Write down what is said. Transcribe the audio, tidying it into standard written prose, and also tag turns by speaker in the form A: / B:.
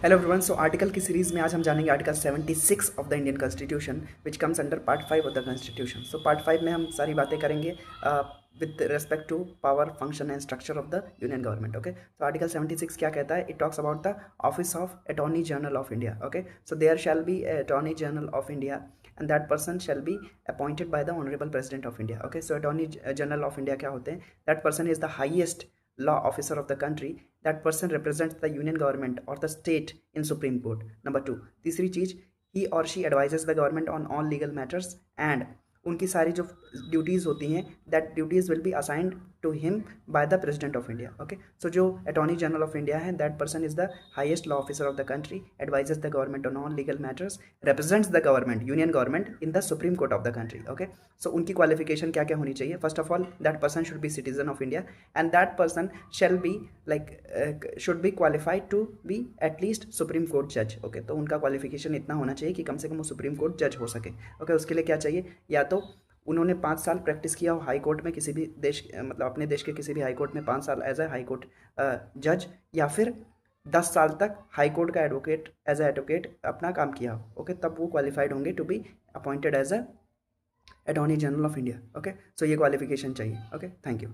A: Hello everyone. So article की series में आज हम जानेंगे article 76 of the Indian constitution which comes under part 5 of the constitution. So part 5 में हम सारी बातें करेंगे with respect to power function and structure of the union government. Okay, तो आर्टिकल 76 क्या कहता है? It talks about the office of attorney general of India. Okay, so there shall be attorney general of India and that person shall be appointed by the honorable president of India. Okay, so attorney general of India क्या होते हैं? That person is the highest law officer of the country. That person represents the union government or the state in Supreme Court. Number 2, तीसरी चीज, he or she advises the government on all legal matters and उनकी सारी जो duties होती हैं that duties will be assigned to him by the president of India. Okay, so जो attorney general of India है that person is the highest law officer of the country, advises the government on all legal matters, represents the government union government in the supreme court of the country. Okay, so उनकी qualification क्या क्या होनी चाहिए? First of all that person should be citizen of India and that person shall be should be qualified to be at least Supreme Court जज। Okay, तो उनका qualification इतना होना चाहिए कि कम से कम वो सुप्रीम कोर्ट जज हो सके। ओके, उसके लिए क्या चाहिए? या तो उन्होंने 5 साल प्रैक्टिस किया हो हाई कोर्ट में, किसी भी देश मतलब अपने देश के किसी भी हाई कोर्ट में 5 साल एज ए हाई कोर्ट जज, या फिर 10 साल तक हाई कोर्ट का एडवोकेट एज ए एडवोकेट अपना काम किया हो। ओके, तब वो क्वालिफाइड होंगे to be appointed as a attorney general of India. Okay, so ये क्वालिफिकेशन चाहिए। Okay, thank you.